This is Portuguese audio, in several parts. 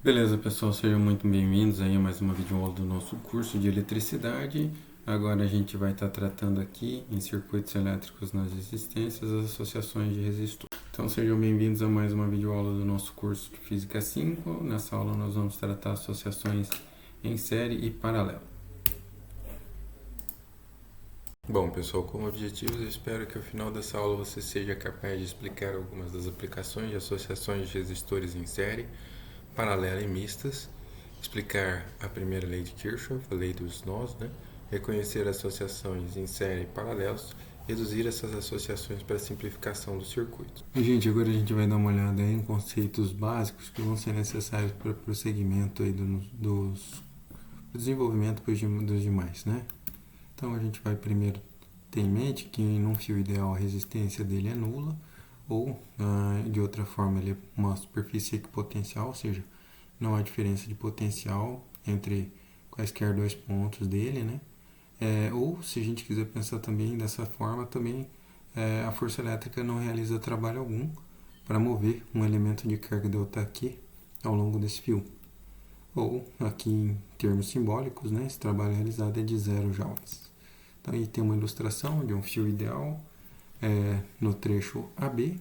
Beleza, pessoal, sejam muito bem-vindos aí a mais uma videoaula do nosso curso de eletricidade. Agora a gente vai estar tratando aqui em circuitos elétricos nas resistências, as associações de resistores. Então sejam bem-vindos a mais uma videoaula do nosso curso de Física 5. Nessa aula nós vamos tratar associações em série e paralelo. Bom, pessoal, como objetivos, eu espero que ao final dessa aula você seja capaz de explicar algumas das aplicações de associações de resistores em série, paralela e mistas, explicar a primeira lei de Kirchhoff, a lei dos nós, reconhecer associações em série e paralelos, reduzir essas associações para a simplificação do circuito. E, gente, agora a gente vai dar uma olhada em conceitos básicos que vão ser necessários para o prosseguimento aí do desenvolvimento dos demais, né? Então a gente vai primeiro ter em mente que num fio ideal a resistência dele é nula, ou de outra forma ele é uma superfície equipotencial, ou seja, não há diferença de potencial entre quaisquer dois pontos dele, né? Ou se a gente quiser pensar também dessa forma, também a força elétrica não realiza trabalho algum para mover um elemento de carga ΔQ ao longo desse fio. Ou, aqui em termos simbólicos, né, esse trabalho realizado é de 0 joules. Então, aí tem uma ilustração de um fio ideal no trecho AB,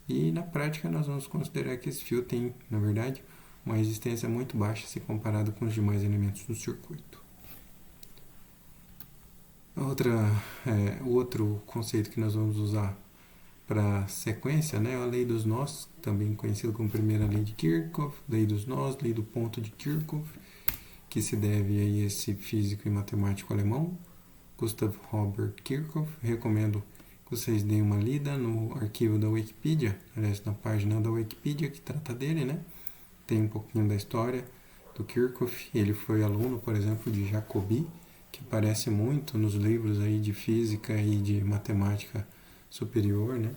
e na prática nós vamos considerar que esse fio tem, na verdade, uma resistência muito baixa se comparado com os demais elementos do circuito. Outro conceito que nós vamos usar para sequência, né, a lei dos nós, também conhecida como primeira lei de Kirchhoff, lei dos nós, lei do ponto de Kirchhoff, que se deve a esse físico e matemático alemão, Gustav Robert Kirchhoff. Recomendo que vocês deem uma lida no arquivo da Wikipedia, aliás, na página da Wikipedia que trata dele, né? Tem um pouquinho da história do Kirchhoff. Ele foi aluno, por exemplo, de Jacobi, que aparece muito nos livros aí de física e de matemática superior, né?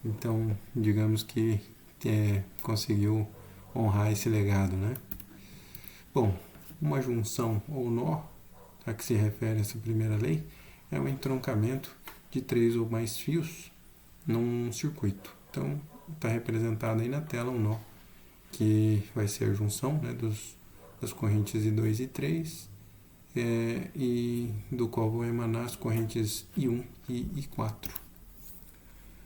Então, digamos que conseguiu honrar esse legado, né? Bom, uma junção ou nó, a que se refere essa primeira lei, é o entroncamento de 3 ou mais fios num circuito. Então, está representado aí na tela um nó, que vai ser a junção, né, das correntes I2 e 3, e do qual vão emanar as correntes I1 e I4.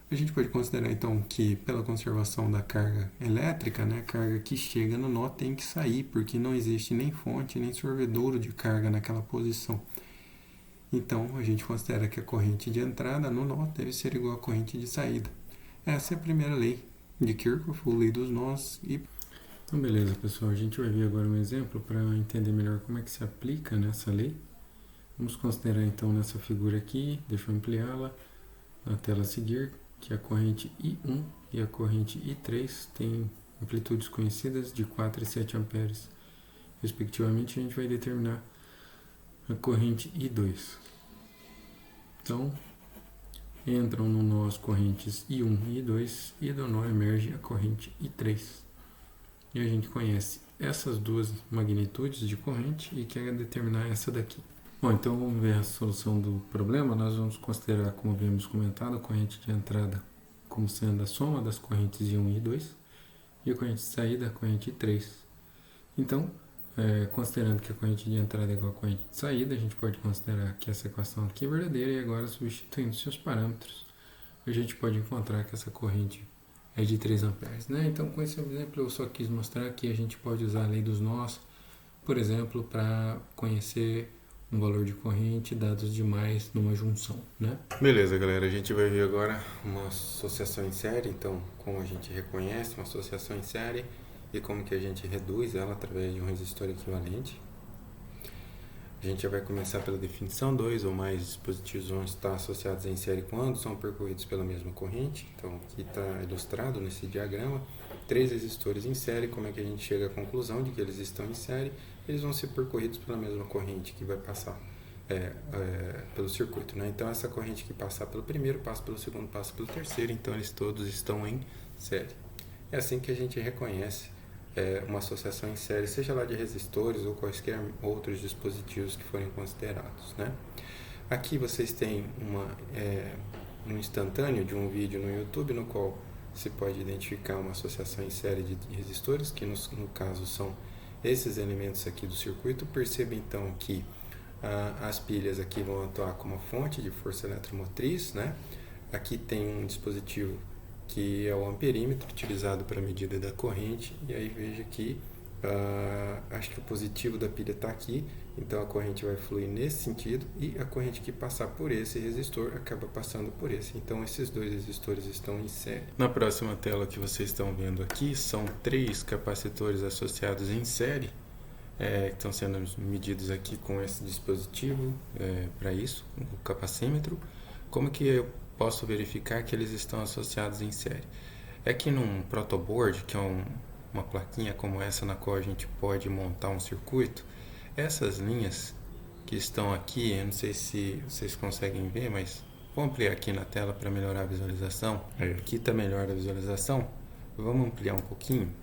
A gente pode considerar então que pela conservação da carga elétrica, né, a carga que chega no nó tem que sair, porque não existe nem fonte nem sorvedouro de carga naquela posição. Então a gente considera que a corrente de entrada no nó deve ser igual à corrente de saída. Essa é a primeira lei de Kirchhoff, a lei dos nós. Então beleza, pessoal, a gente vai ver agora um exemplo para entender melhor como é que se aplica nessa lei. Vamos considerar então nessa figura aqui, deixa eu ampliá-la na tela a seguir, que a corrente I1 e a corrente I3 têm amplitudes conhecidas de 4 e 7 amperes. Respectivamente, a gente vai determinar a corrente I2. Então, entram no nó as correntes I1 e I2, e do nó emerge a corrente I3. E a gente conhece essas duas magnitudes de corrente e quer determinar essa daqui. Bom, então vamos ver a solução do problema. Nós vamos considerar, como havíamos comentado, a corrente de entrada como sendo a soma das correntes I1 e I2 e a corrente de saída, a corrente I3. Então, considerando que a corrente de entrada é igual à corrente de saída, a gente pode considerar que essa equação aqui é verdadeira, e agora, substituindo seus parâmetros, a gente pode encontrar que essa corrente é de 3 amperes. Né? Então, com esse exemplo, eu só quis mostrar que a gente pode usar a lei dos nós, por exemplo, para conhecer um valor de corrente dados demais numa junção, né? Beleza, galera, a gente vai ver agora uma associação em série. Então, como a gente reconhece uma associação em série e como que a gente reduz ela através de um resistor equivalente. A gente já vai começar pela definição. 2 ou mais dispositivos vão estar associados em série quando são percorridos pela mesma corrente. Então, aqui está ilustrado nesse diagrama. 3 resistores em série, como é que a gente chega à conclusão de que eles estão em série? Eles vão ser percorridos pela mesma corrente que vai passar pelo circuito, né? Então, essa corrente que passar pelo primeiro, passa pelo segundo, passa pelo terceiro, então eles todos estão em série. É assim que a gente reconhece uma associação em série, seja lá de resistores ou quaisquer outros dispositivos que forem considerados, né? Aqui vocês têm um instantâneo de um vídeo no YouTube, no qual se pode identificar uma associação em série de resistores, que no caso são esses elementos aqui do circuito. Perceba então que as pilhas aqui vão atuar como fonte de força eletromotriz, né? Aqui tem um dispositivo que é o amperímetro, utilizado para a medida da corrente, e aí veja que acho que o positivo da pilha está aqui, então a corrente vai fluir nesse sentido, e a corrente que passar por esse resistor acaba passando por esse. Então esses dois resistores estão em série. Na próxima tela que vocês estão vendo aqui, são 3 capacitores associados em série, que estão sendo medidos aqui com esse dispositivo, para isso, o capacímetro. Como que eu posso verificar que eles estão associados em série? É que num protoboard, que é uma plaquinha como essa na qual a gente pode montar um circuito, essas linhas que estão aqui, eu não sei se vocês conseguem ver, mas vou ampliar aqui na tela para melhorar a visualização. Aqui está melhor a visualização. Vamos ampliar um pouquinho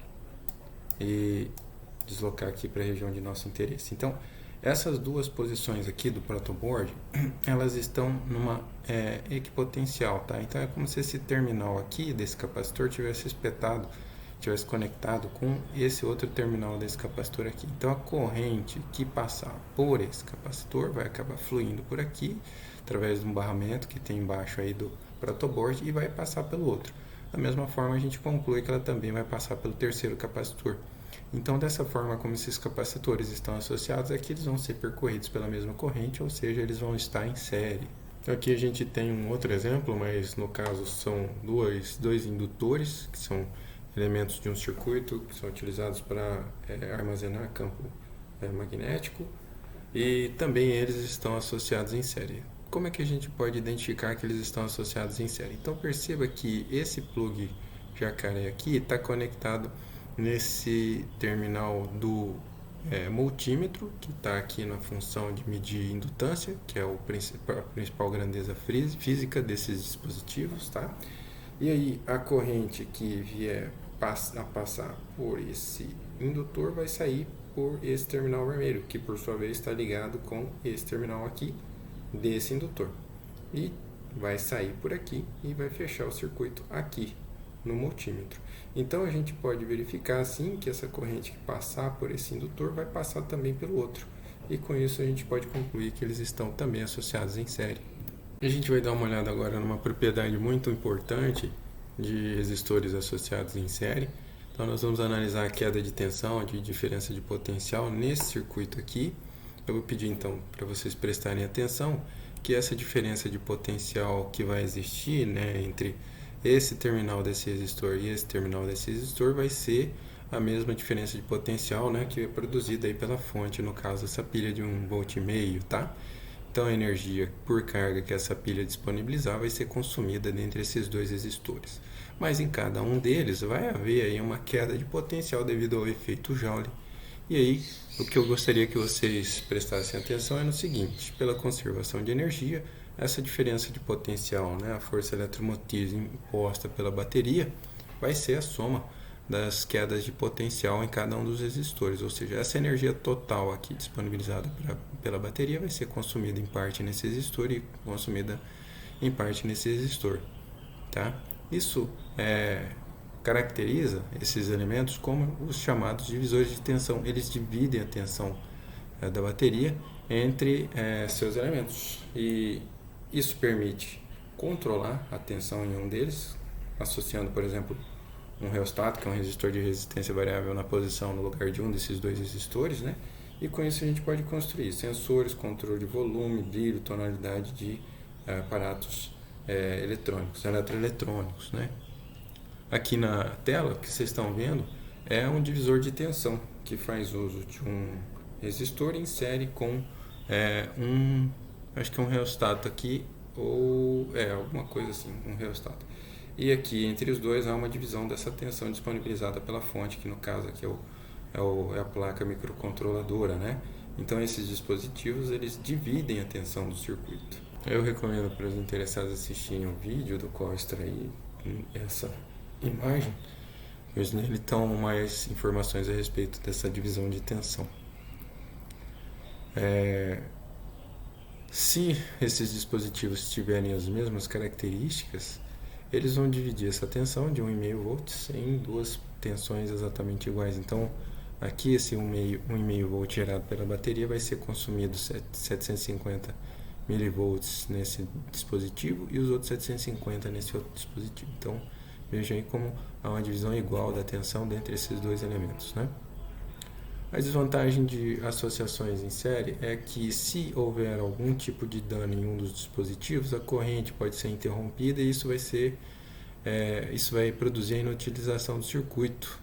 e deslocar aqui para a região de nosso interesse. Então, essas duas posições aqui do protoboard, elas estão numa equipotencial, tá? Então é como se esse terminal aqui desse capacitor tivesse conectado com esse outro terminal desse capacitor aqui. Então a corrente que passar por esse capacitor vai acabar fluindo por aqui, através de um barramento que tem embaixo aí do protoboard, e vai passar pelo outro. Da mesma forma, a gente conclui que ela também vai passar pelo terceiro capacitor. Então, dessa forma como esses capacitores estão associados, é que eles vão ser percorridos pela mesma corrente, ou seja, eles vão estar em série. Então, aqui a gente tem um outro exemplo, mas no caso são dois indutores, que são elementos de um circuito, que são utilizados para armazenar campo magnético, e também eles estão associados em série. Como é que a gente pode identificar que eles estão associados em série? Então, perceba que esse plug jacaré aqui está conectado nesse terminal do multímetro, que está aqui na função de medir indutância, que é a principal grandeza física desses dispositivos, tá? E aí a corrente que vier a passar por esse indutor vai sair por esse terminal vermelho, que por sua vez está ligado com esse terminal aqui desse indutor, e vai sair por aqui e vai fechar o circuito aqui no multímetro. Então a gente pode verificar assim que essa corrente que passar por esse indutor vai passar também pelo outro, e com isso a gente pode concluir que eles estão também associados em série. A gente vai dar uma olhada agora numa propriedade muito importante de resistores associados em série. Então nós vamos analisar a queda de tensão, de diferença de potencial nesse circuito aqui. Eu vou pedir então para vocês prestarem atenção que essa diferença de potencial que vai existir, né, entre esse terminal desse resistor e esse terminal desse resistor vai ser a mesma diferença de potencial, né, que é produzida aí pela fonte, no caso essa pilha de 1,5 V, tá? Então a energia por carga que essa pilha disponibilizar vai ser consumida dentre esses dois resistores. Mas em cada um deles vai haver aí uma queda de potencial devido ao efeito Joule. E aí, o que eu gostaria que vocês prestassem atenção é no seguinte: pela conservação de energia, essa diferença de potencial, né, a força eletromotriz imposta pela bateria, vai ser a soma das quedas de potencial em cada um dos resistores, ou seja, essa energia total aqui disponibilizada pela bateria vai ser consumida em parte nesse resistor e consumida em parte nesse resistor, tá? Isso caracteriza esses elementos como os chamados divisores de tensão. Eles dividem a tensão da bateria entre seus elementos, e isso permite controlar a tensão em um deles, associando, por exemplo, um reostato, que é um resistor de resistência variável, na posição no lugar de um desses dois resistores, né? E com isso a gente pode construir sensores, controle de volume, brilho, tonalidade de aparatos eletroeletrônicos, né? Aqui na tela que vocês estão vendo é um divisor de tensão que faz uso de um resistor em série com acho que é um reostato aqui, ou alguma coisa assim, um reostato. E aqui entre os dois há uma divisão dessa tensão disponibilizada pela fonte, que no caso aqui é a placa microcontroladora, né? Então esses dispositivos eles dividem a tensão do circuito. Eu recomendo para os interessados assistirem o vídeo do qual eu extraí essa imagem, pois nele estão mais informações a respeito dessa divisão de tensão. Se esses dispositivos tiverem as mesmas características, eles vão dividir essa tensão de 1,5 volts em duas tensões exatamente iguais. Então, aqui esse 1,5 volt gerado pela bateria vai ser consumido 750 milivolts nesse dispositivo e os outros 750 nesse outro dispositivo. Então, veja aí como há uma divisão igual da tensão dentre esses dois elementos, né? A desvantagem de associações em série é que, se houver algum tipo de dano em um dos dispositivos, a corrente pode ser interrompida e isso vai produzir a inutilização do circuito.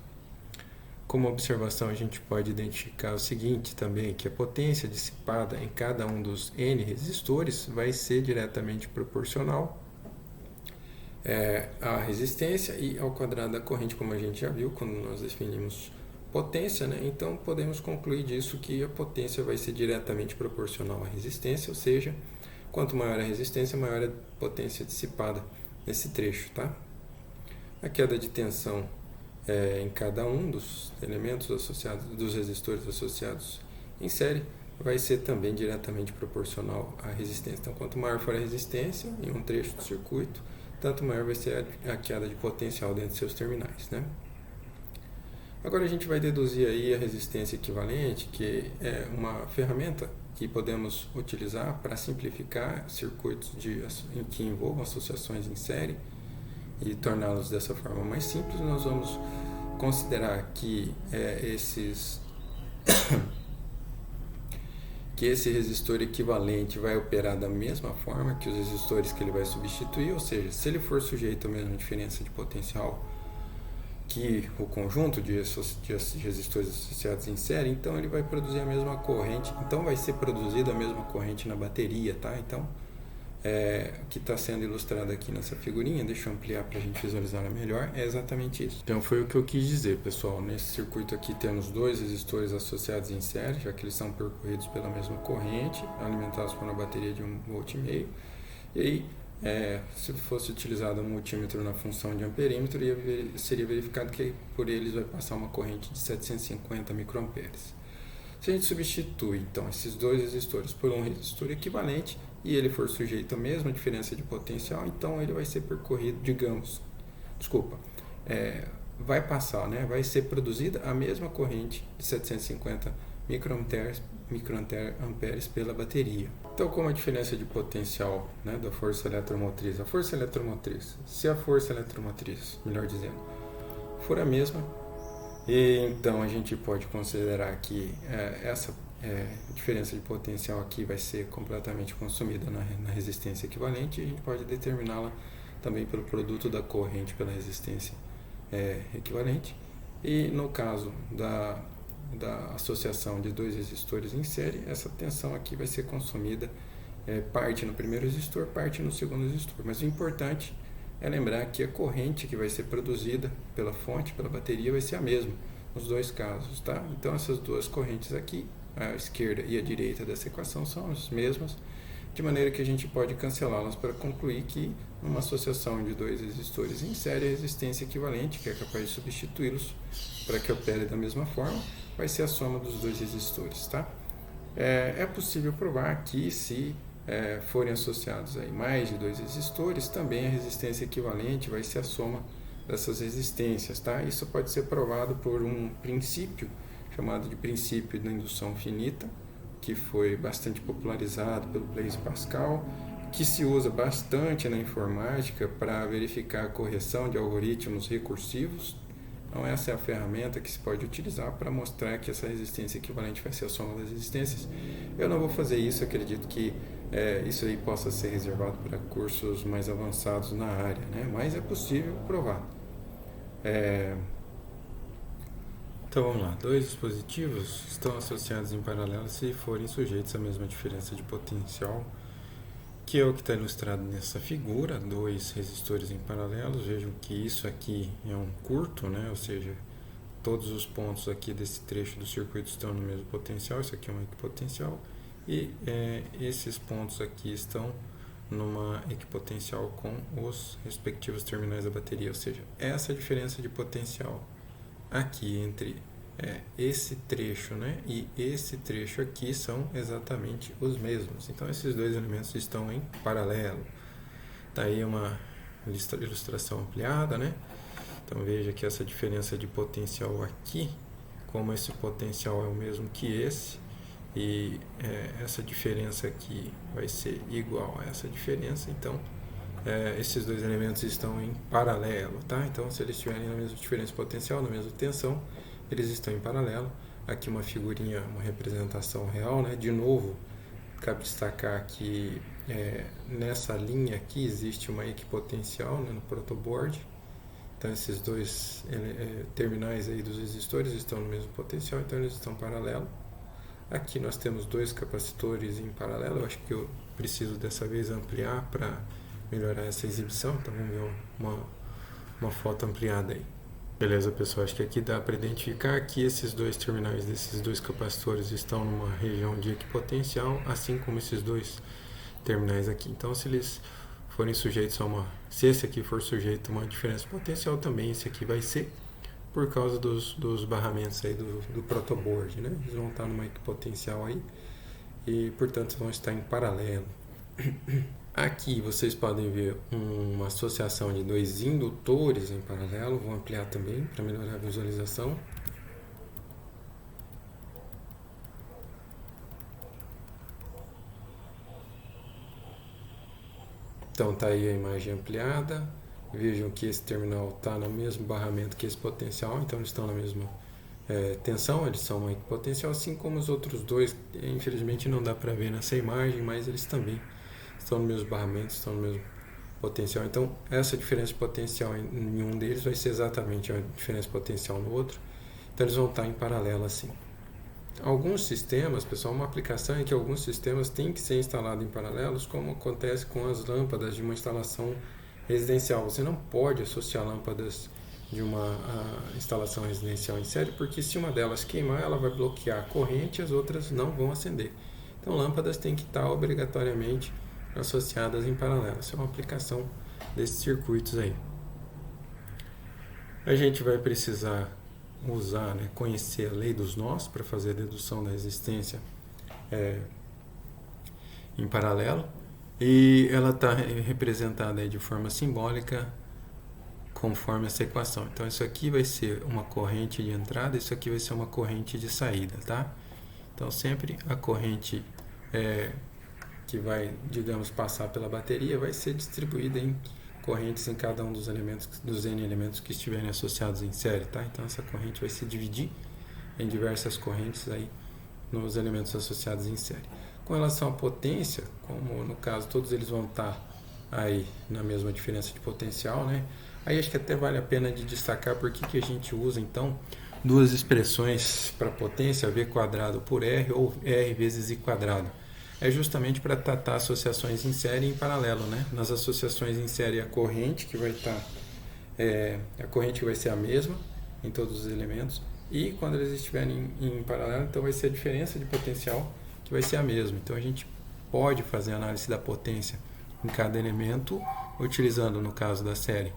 Como observação, a gente pode identificar o seguinte também, que a potência dissipada em cada um dos N resistores vai ser diretamente proporcional à resistência e ao quadrado da corrente, como a gente já viu quando nós definimos potência, né? Então podemos concluir disso que a potência vai ser diretamente proporcional à resistência, ou seja, quanto maior a resistência, maior a potência dissipada nesse trecho, tá? A queda de tensão em cada um dos elementos associados, dos resistores associados em série, vai ser também diretamente proporcional à resistência. Então, quanto maior for a resistência em um trecho do circuito, tanto maior vai ser a queda de potencial dentro de seus terminais, né? Agora a gente vai deduzir aí a resistência equivalente, que é uma ferramenta que podemos utilizar para simplificar circuitos que envolvam associações em série e torná-los dessa forma mais simples. Nós vamos considerar que esse resistor equivalente vai operar da mesma forma que os resistores que ele vai substituir, ou seja, se ele for sujeito à mesma diferença de potencial que o conjunto de resistores associados em série, então ele vai produzir a mesma corrente, então vai ser produzida a mesma corrente na bateria, tá? Então, que está sendo ilustrado aqui nessa figurinha, deixa eu ampliar para a gente visualizar melhor, é exatamente isso. Então foi o que eu quis dizer, pessoal. Nesse circuito aqui temos dois resistores associados em série, já que eles são percorridos pela mesma corrente, alimentados por uma bateria de 1,5 volt. E aí, se fosse utilizado um multímetro na função de amperímetro, seria verificado que por eles vai passar uma corrente de 750 microamperes. Se a gente substitui então esses dois resistores por um resistor equivalente e ele for sujeito à mesma diferença de potencial, então ele vai ser percorrido, vai passar, né? Vai ser produzida a mesma corrente de 750 microamperes pela bateria. Então, como a diferença de potencial, né, da força eletromotriz, se a força eletromotriz, melhor dizendo, for a mesma, então a gente pode considerar que essa diferença de potencial aqui vai ser completamente consumida na resistência equivalente, e a gente pode determiná-la também pelo produto da corrente pela resistência equivalente. E no caso da associação de dois resistores em série, essa tensão aqui vai ser consumida parte no primeiro resistor, parte no segundo resistor. Mas o importante é lembrar que a corrente que vai ser produzida pela fonte, pela bateria, vai ser a mesma nos dois casos, tá? Então essas duas correntes aqui, a esquerda e a direita dessa equação, são as mesmas, de maneira que a gente pode cancelá-las para concluir que numa associação de dois resistores em série, a resistência equivalente, que é capaz de substituí-los para que opere da mesma forma, vai ser a soma dos dois resistores, tá? É possível provar que se forem associados aí mais de dois resistores, também a resistência equivalente vai ser a soma dessas resistências, tá? Isso pode ser provado por um princípio chamado de princípio da indução finita, que foi bastante popularizado pelo Blaise Pascal, que se usa bastante na informática para verificar a correção de algoritmos recursivos. Então essa é a ferramenta que se pode utilizar para mostrar que essa resistência equivalente vai ser a soma das resistências. Eu não vou fazer isso, acredito que isso aí possa ser reservado para cursos mais avançados na área, né? Mas é possível provar. Então vamos lá, dois dispositivos estão associados em paralelo se forem sujeitos à mesma diferença de potencial, que é o que está ilustrado nessa figura, dois resistores em paralelo. Vejam que isso aqui é um curto, né? Ou seja, todos os pontos aqui desse trecho do circuito estão no mesmo potencial, isso aqui é um equipotencial, e esses pontos aqui estão numa equipotencial com os respectivos terminais da bateria, ou seja, essa diferença de potencial aqui entre esse trecho, né, e esse trecho aqui são exatamente os mesmos. Então esses dois elementos estão em paralelo. Tá aí uma ilustração ampliada, né? Então veja que essa diferença de potencial aqui, como esse potencial é o mesmo que esse, e essa diferença aqui vai ser igual a essa diferença, então esses dois elementos estão em paralelo, tá? Então se eles estiverem na mesma diferença potencial, na mesma tensão, eles estão em paralelo. Aqui uma figurinha, uma representação real, né? De novo, cabe destacar que nessa linha aqui existe uma equipotencial, né, no protoboard. Então esses dois terminais aí dos resistores estão no mesmo potencial, então eles estão paralelos. Aqui nós temos dois capacitores em paralelo. Eu acho que eu preciso dessa vez ampliar para melhorar essa exibição. Então vamos ver uma foto ampliada aí. Beleza, pessoal, acho que aqui dá para identificar que esses dois terminais desses dois capacitores estão numa região de equipotencial, assim como esses dois terminais aqui. Então se eles forem sujeitos a se esse aqui for sujeito a uma diferença potencial, também esse aqui vai ser, por causa dos barramentos aí do protoboard, né? Eles vão estar numa equipotencial aí e, portanto, vão estar em paralelo. Aqui vocês podem ver uma associação de dois indutores em paralelo. Vou ampliar também para melhorar a visualização. Então tá aí a imagem ampliada. Vejam que esse terminal está no mesmo barramento que esse potencial, então eles estão na mesma tensão, eles são uma equipotencial, assim como os outros dois. Infelizmente não dá para ver nessa imagem, mas eles também estão no mesmo barramento, estão no mesmo potencial. Então essa diferença de potencial em um deles vai ser exatamente a diferença de potencial no outro. Então eles vão estar em paralelo assim. Alguns sistemas, pessoal, uma aplicação é que alguns sistemas têm que ser instalados em paralelos, como acontece com as lâmpadas de uma instalação residencial. Você não pode associar lâmpadas de uma instalação residencial em série, porque se uma delas queimar, ela vai bloquear a corrente e as outras não vão acender. Então lâmpadas têm que estar obrigatoriamente associadas em paralelo. Essa é uma aplicação desses circuitos aí. A gente vai precisar usar, conhecer a lei dos nós para fazer a dedução da resistência em paralelo, e ela está representada aí de forma simbólica conforme essa equação. Então isso aqui vai ser uma corrente de entrada, isso aqui vai ser uma corrente de saída, tá? Então sempre a corrente que vai, digamos, passar pela bateria vai ser distribuída em correntes em cada um dos N elementos que estiverem associados em série, tá? Então essa corrente vai se dividir em diversas correntes aí nos elementos associados em série. Com relação à potência, como no caso todos eles vão estar aí na mesma diferença de potencial, né? Aí acho que até vale a pena de destacar por que a gente usa então duas expressões para potência, V quadrado por R ou R vezes I quadrado. É justamente para tratar associações em série e em paralelo, né? Nas associações em série, a corrente que vai estar a corrente que vai ser a mesma em todos os elementos, e quando eles estiverem em paralelo, então vai ser a diferença de potencial que vai ser a mesma. Então a gente pode fazer a análise da potência em cada elemento utilizando, no caso da série,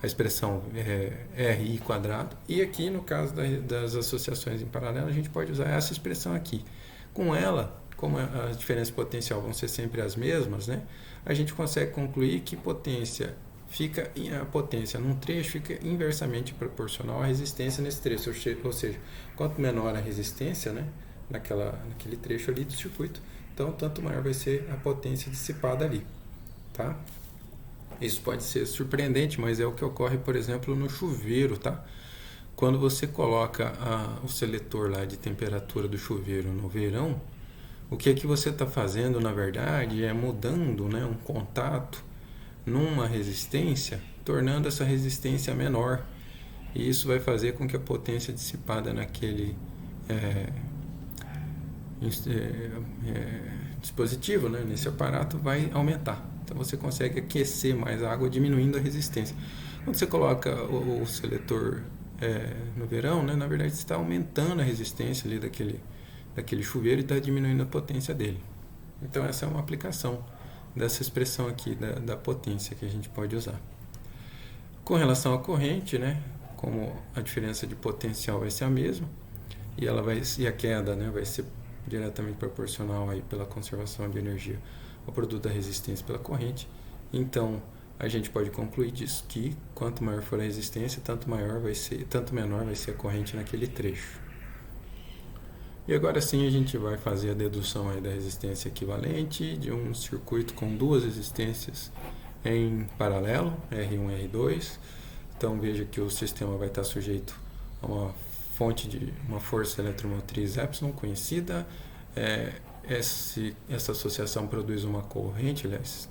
a expressão RI quadrado, e aqui no caso das associações em paralelo a gente pode usar essa expressão aqui. Com ela, como as diferenças de potencial vão ser sempre as mesmas, né, a gente consegue concluir que a potência num trecho fica inversamente proporcional à resistência nesse trecho, ou seja, quanto menor a resistência, né, naquele trecho ali do circuito, então tanto maior vai ser a potência dissipada ali, tá? Isso pode ser surpreendente, mas é o que ocorre, por exemplo, no chuveiro, tá? Quando você coloca o seletor lá de temperatura do chuveiro no verão, o que você está fazendo, na verdade, é mudando, né, um contato numa resistência, tornando essa resistência menor. E isso vai fazer com que a potência dissipada naquele dispositivo, né, nesse aparato, vai aumentar. Então você consegue aquecer mais a água, diminuindo a resistência. Quando você coloca o seletor no verão, né, na verdade você está aumentando a resistência ali daquele chuveiro e está diminuindo a potência dele. Então essa é uma aplicação dessa expressão aqui da potência que a gente pode usar. Com relação à corrente, né, como a diferença de potencial vai ser a mesma, e a queda, né, vai ser diretamente proporcional aí pela conservação de energia ao produto da resistência pela corrente, então a gente pode concluir disso que quanto maior for a resistência, tanto menor vai ser a corrente naquele trecho. E agora sim a gente vai fazer a dedução aí da resistência equivalente de um circuito com duas resistências em paralelo, R1 e R2. Então veja que o sistema vai estar sujeito a uma fonte de uma força eletromotriz epsilon conhecida. Essa associação produz uma corrente, aliás,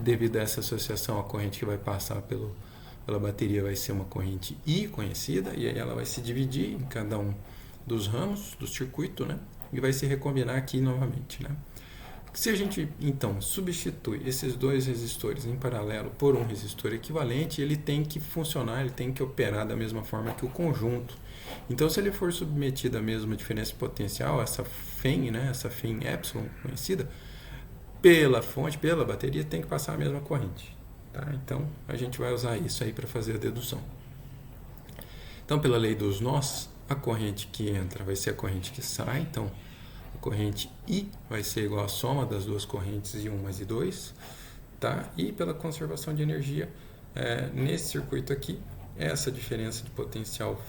devido a essa associação, a corrente que vai passar pela bateria vai ser uma corrente I conhecida, e aí ela vai se dividir em cada um dos ramos do circuito, né? E vai se recombinar aqui novamente, né? Se a gente, então, substitui esses dois resistores em paralelo por um resistor equivalente, ele tem que funcionar, ele tem que operar da mesma forma que o conjunto. Então, se ele for submetido à mesma diferença potencial, essa FEM, né, essa FEM epsilon conhecida, pela fonte, pela bateria, tem que passar a mesma corrente. Tá? Então, a gente vai usar isso aí para fazer a dedução. Então, pela lei dos nós, a corrente que entra vai ser a corrente que sai. Então, a corrente I vai ser igual à soma das duas correntes I1 mais I2. Tá? E pela conservação de energia, nesse circuito aqui, essa diferença de potencial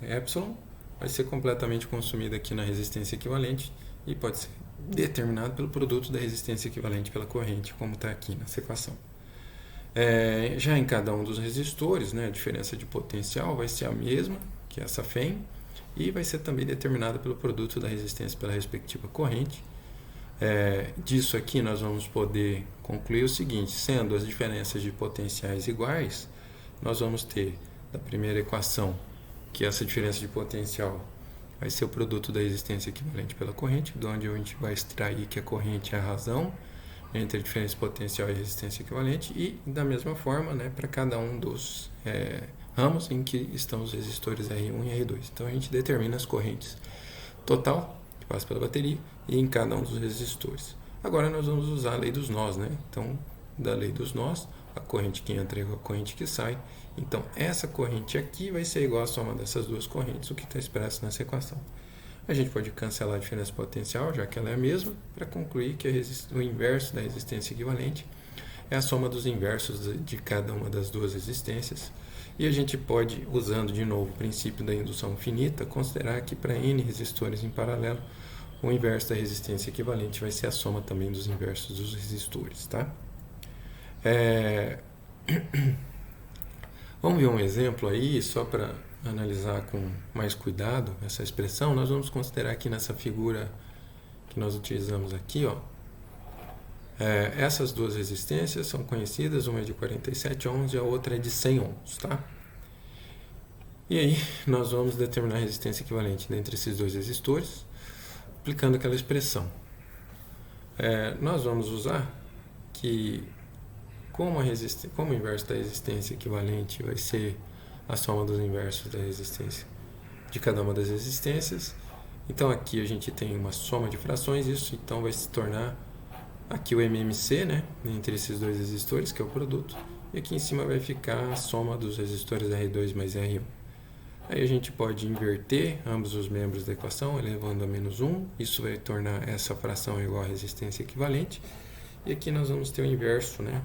epsilon vai ser completamente consumida aqui na resistência equivalente e pode ser determinado pelo produto da resistência equivalente pela corrente, como está aqui nessa equação. Já em cada um dos resistores, né, a diferença de potencial vai ser a mesma que essa FEM e vai ser também determinada pelo produto da resistência pela respectiva corrente. Disso aqui nós vamos poder concluir o seguinte: sendo as diferenças de potenciais iguais, nós vamos ter da primeira equação que essa diferença de potencial vai ser o produto da resistência equivalente pela corrente, de onde a gente vai extrair que a corrente é a razão entre a diferença potencial e a resistência equivalente, e da mesma forma, né, para cada um dos ramos em que estão os resistores R1 e R2. Então a gente determina as correntes total que passa pela bateria e em cada um dos resistores. Agora nós vamos usar a lei dos nós, né? Então, da lei dos nós, a corrente que entra é igual a corrente que sai. Então, essa corrente aqui vai ser igual à soma dessas duas correntes, o que está expresso nessa equação. A gente pode cancelar a diferença potencial, já que ela é a mesma, para concluir que o inverso da resistência equivalente é a soma dos inversos de cada uma das duas resistências. E a gente pode, usando de novo o princípio da indução finita, considerar que para N resistores em paralelo, o inverso da resistência equivalente vai ser a soma também dos inversos dos resistores. Tá? Vamos ver um exemplo aí, só para analisar com mais cuidado essa expressão. Nós vamos considerar aqui nessa figura que nós utilizamos aqui, ó, essas duas resistências são conhecidas, uma é de 47 ohms e a outra é de 100 ohms, tá? E aí nós vamos determinar a resistência equivalente entre esses dois resistores, aplicando aquela expressão. Nós vamos usar que como o inverso da resistência equivalente vai ser a soma dos inversos da resistência de cada uma das resistências, então aqui a gente tem uma soma de frações, isso então vai se tornar aqui o MMC, né, entre esses dois resistores, que é o produto, e aqui em cima vai ficar a soma dos resistores R2 mais R1. Aí a gente pode inverter ambos os membros da equação, elevando a menos 1, isso vai tornar essa fração igual à resistência equivalente, e aqui nós vamos ter o inverso, né,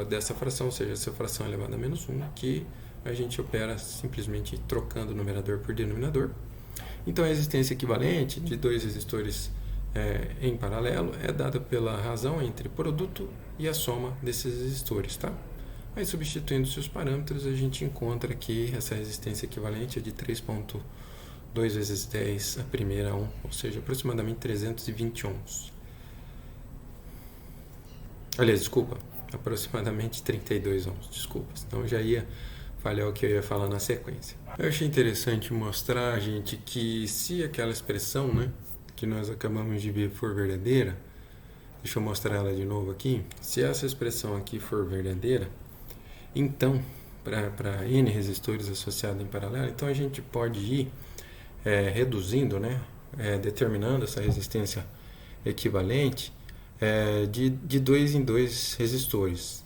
dessa fração, ou seja, essa fração elevada a menos 1, que a gente opera simplesmente trocando o numerador por denominador. Então a resistência equivalente de dois resistores em paralelo é dada pela razão entre produto e a soma desses resistores, tá? Aí substituindo-se os parâmetros, a gente encontra que essa resistência equivalente é de 3.2 vezes 10 a primeira a 1, ou seja, aproximadamente 320 ohms. Aliás, desculpa, aproximadamente 32 ohms, desculpa, senão eu já ia falhar o que eu ia falar na sequência. Eu achei interessante mostrar, gente, que se aquela expressão, né, que nós acabamos de ver for verdadeira, deixa eu mostrar ela de novo aqui, se essa expressão aqui for verdadeira, então, para N resistores associados em paralelo, então a gente pode ir reduzindo, né, determinando essa resistência equivalente de 2 em 2 resistores.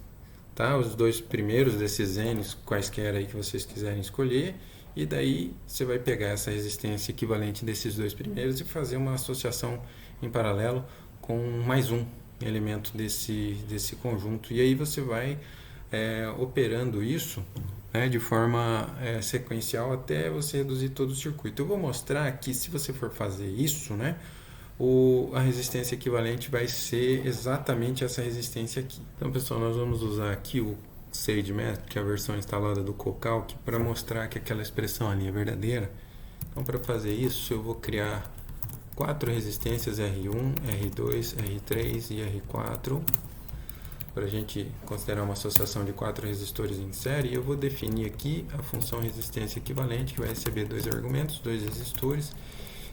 Tá? Os dois primeiros desses N, quaisquer aí que vocês quiserem escolher, e daí você vai pegar essa resistência equivalente desses dois primeiros e fazer uma associação em paralelo com mais um, elemento desse conjunto. E aí você vai operando isso, né, de forma sequencial até você reduzir todo o circuito. Eu vou mostrar que se você for fazer isso, né, a resistência equivalente vai ser exatamente essa resistência aqui. Então, pessoal, nós vamos usar aqui o SageMath, que é a versão instalada do Cocalc, para mostrar que aquela expressão ali é verdadeira. Então, para fazer isso, eu vou criar 4 resistências R1, R2, R3 e R4, para a gente considerar uma associação de 4 resistores em série. Eu vou definir aqui a função resistência equivalente, que vai receber 2 argumentos, 2 resistores,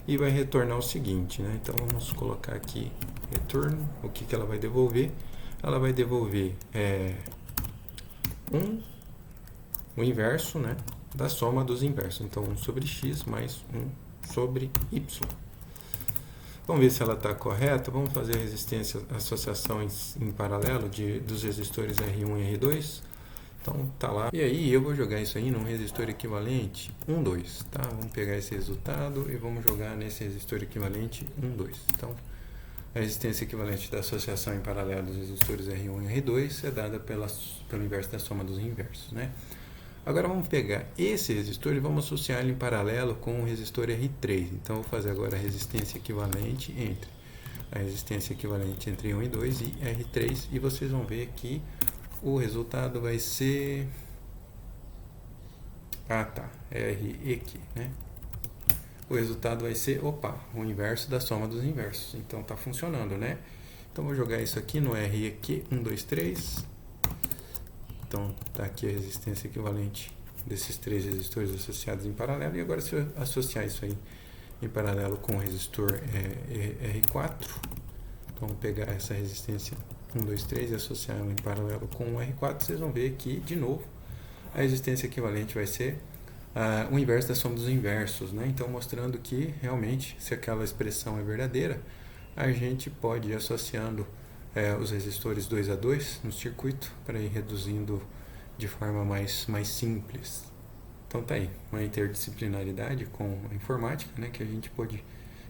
e vai retornar o seguinte, né? Então vamos colocar aqui return. O que ela vai devolver? Ela vai devolver o inverso, né, da soma dos inversos. Então 1 sobre x mais 1 sobre y. Vamos ver se ela está correta. Vamos fazer a resistência, associação em paralelo dos resistores R1 e R2. Então tá lá. E aí eu vou jogar isso aí num resistor equivalente 1, 2, tá? Vamos pegar esse resultado e vamos jogar nesse resistor equivalente 1, 2. Então a resistência equivalente da associação em paralelo dos resistores R1 e R2 é dada pelo inverso da soma dos inversos, né? Agora vamos pegar esse resistor e vamos associar ele em paralelo com o resistor R3. Então eu vou fazer agora a resistência equivalente entre 1 e 2 e R3, e vocês vão ver que o resultado vai ser R aqui, né? O resultado vai ser, o inverso da soma dos inversos. Então tá funcionando, né? Então vou jogar isso aqui no R aqui, 1, 2, 3. Então tá aqui a resistência equivalente desses 3 resistores associados em paralelo. E agora se eu associar isso aí em paralelo com o resistor R4, então vou pegar essa resistência 1, 2, 3 e associar ela em paralelo com o R4, vocês vão ver que, de novo, a resistência equivalente vai ser o inverso da soma dos inversos, né? Então mostrando que realmente, se aquela expressão é verdadeira, a gente pode ir associando os resistores 2 a 2 no circuito para ir reduzindo de forma mais simples. Então tá aí, uma interdisciplinaridade com a informática, né, que a gente pode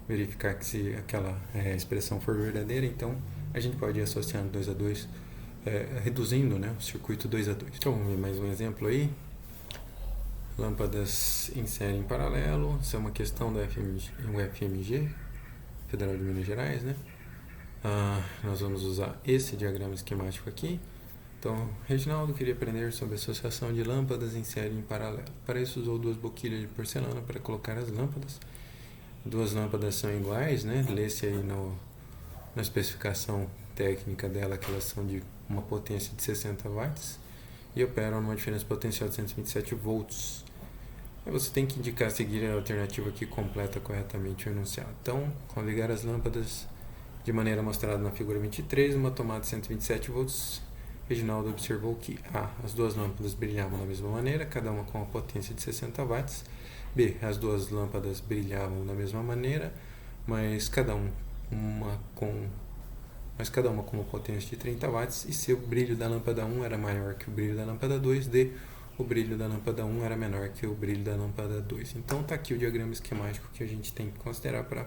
verificar que se aquela expressão for verdadeira, então a gente pode ir associando 2 a 2, reduzindo, né, o circuito 2 a 2. Então vamos ver mais um exemplo aí. Lâmpadas em série em paralelo, isso é uma questão da UFMG, Federal de Minas Gerais, né? Nós vamos usar esse diagrama esquemático aqui. Então, Reginaldo queria aprender sobre a associação de lâmpadas em série em paralelo. Para isso usou 2 boquilhas de porcelana para colocar as lâmpadas. 2 lâmpadas são iguais, né? Lê-se aí na especificação técnica dela que elas são de uma potência de 60 watts e operam numa diferença potencial de 127 volts. Aí você tem que seguir a alternativa que completa corretamente o enunciado. Então, ao ligar as lâmpadas de maneira mostrada na figura 23, uma tomada de 127 volts, Reginaldo observou que A. As 2 lâmpadas brilhavam da mesma maneira, cada uma com uma potência de 60 watts. B. As 2 lâmpadas brilhavam da mesma maneira, mas cada uma com uma potência de 30 watts. E C. O brilho da lâmpada 1 era maior que o brilho da lâmpada 2. D. O brilho da lâmpada 1 era menor que o brilho da lâmpada 2. Então está aqui o diagrama esquemático que a gente tem que considerar para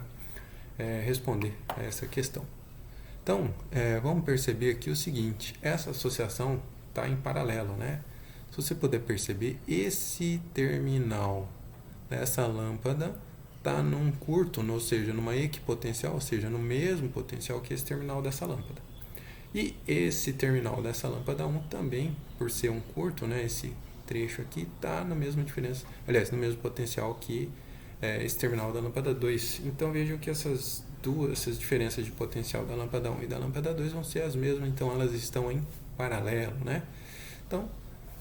responder a essa questão. Então, vamos perceber aqui o seguinte, essa associação está em paralelo, né? Se você puder perceber, esse terminal dessa lâmpada está num curto, ou seja, numa equipotencial, ou seja, no mesmo potencial que esse terminal dessa lâmpada. E esse terminal dessa lâmpada 1 também, por ser um curto, né, esse trecho aqui, está na mesma diferença, aliás, no mesmo potencial que esse terminal da lâmpada 2. Então vejam que essas diferenças de potencial da lâmpada 1 e da lâmpada 2 vão ser as mesmas, então elas estão em paralelo, né? Então,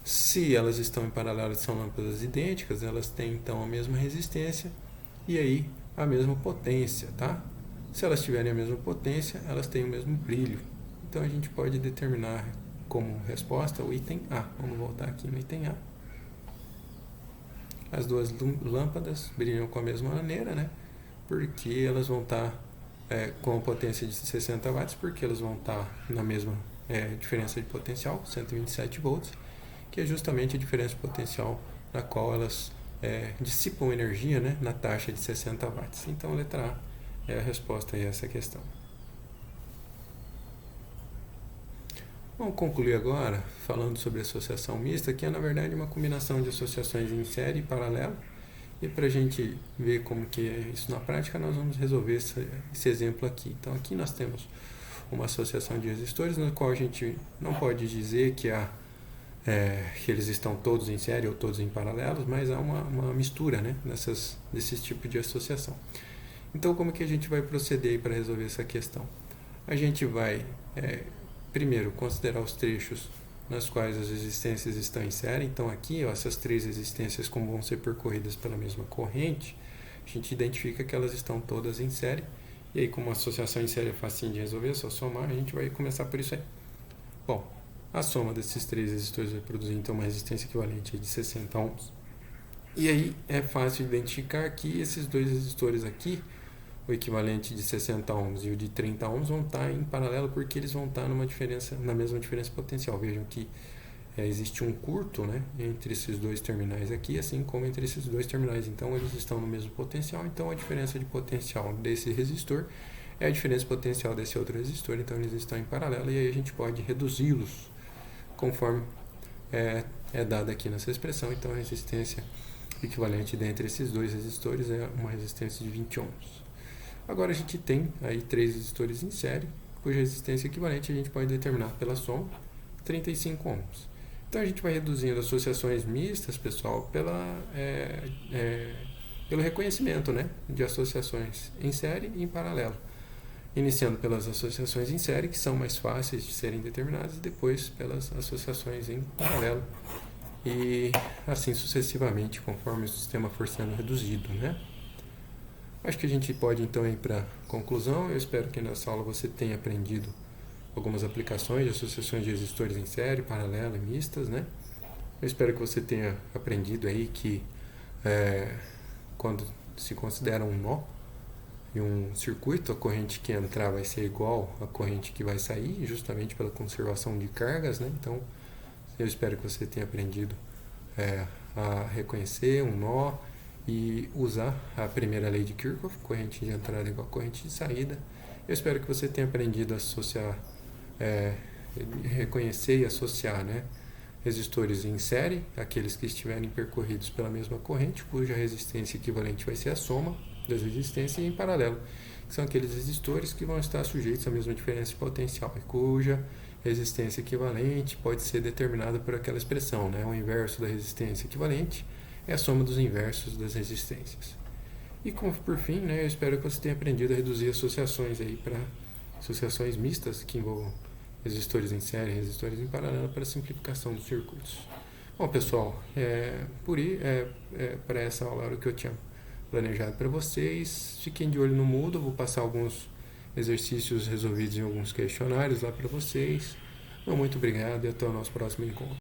se elas estão em paralelo, são lâmpadas idênticas, elas têm então a mesma resistência e aí a mesma potência, tá? Se elas tiverem a mesma potência, elas têm o mesmo brilho. Então a gente pode determinar como resposta o item A. Vamos voltar aqui no item A. As 2 lâmpadas brilham com a mesma maneira, né? Porque elas vão estar com potência de 60 watts, porque elas vão estar na mesma diferença de potencial, 127 volts, que é justamente a diferença de potencial na qual elas dissipam energia, né, na taxa de 60 watts. Então a letra A é a resposta a essa questão. Vamos concluir agora falando sobre associação mista, que é na verdade uma combinação de associações em série e paralelo. E para a gente ver como que é isso na prática, nós vamos resolver esse exemplo aqui. Então aqui nós temos uma associação de resistores, na qual a gente não pode dizer que que eles estão todos em série ou todos em paralelos, mas há uma mistura, né, desses tipos de associação. Então como que a gente vai proceder para resolver essa questão? A gente vai primeiro considerar os trechos nas quais as resistências estão em série. Então aqui, essas três resistências, como vão ser percorridas pela mesma corrente, a gente identifica que elas estão todas em série. E aí, como a associação em série é facinho de resolver, é só somar, a gente vai começar por isso aí. Bom, a soma desses três resistores vai produzir então uma resistência equivalente de 60 ohms. E aí é fácil identificar que esses dois resistores aqui, o equivalente de 60 ohms e o de 30 ohms, vão estar em paralelo porque eles vão estar na mesma diferença potencial. Vejam que existe um curto, né, entre esses dois terminais aqui, assim como entre esses dois terminais. Então eles estão no mesmo potencial, então a diferença de potencial desse resistor é a diferença potencial desse outro resistor, então eles estão em paralelo, e aí a gente pode reduzi-los conforme é dado aqui nessa expressão. Então a resistência equivalente dentre esses dois resistores é uma resistência de 20 ohms. Agora a gente tem aí três resistores em série, cuja resistência equivalente a gente pode determinar pela soma, 35 ohms. Então a gente vai reduzindo associações mistas, pessoal, pelo reconhecimento, né, de associações em série e em paralelo. Iniciando pelas associações em série, que são mais fáceis de serem determinadas, e depois pelas associações em paralelo. E assim sucessivamente, conforme o sistema for sendo reduzido, né? Acho que a gente pode então ir para a conclusão. Eu espero que nessa aula você tenha aprendido algumas aplicações de associações de resistores em série, paralela e mistas, né? Eu espero que você tenha aprendido aí que quando se considera um nó em um circuito, a corrente que entrar vai ser igual à corrente que vai sair, justamente pela conservação de cargas, né? Então, eu espero que você tenha aprendido a reconhecer um nó e usar a primeira lei de Kirchhoff, corrente de entrada igual a corrente de saída. Eu espero que você tenha aprendido a associar, reconhecer e associar, né, resistores em série, aqueles que estiverem percorridos pela mesma corrente, cuja resistência equivalente vai ser a soma das resistências, e em paralelo, que são aqueles resistores que vão estar sujeitos à mesma diferença de potencial, cuja resistência equivalente pode ser determinada por aquela expressão, né? O inverso da resistência equivalente é a soma dos inversos das resistências. E por fim, né, eu espero que você tenha aprendido a reduzir associações aí para associações mistas que envolvam resistores em série e resistores em paralelo para simplificação dos circuitos. Bom, pessoal, para essa aula era o que eu tinha planejado para vocês. Fiquem de olho no Moodle, vou passar alguns exercícios resolvidos em alguns questionários lá para vocês. Muito obrigado e até o nosso próximo encontro.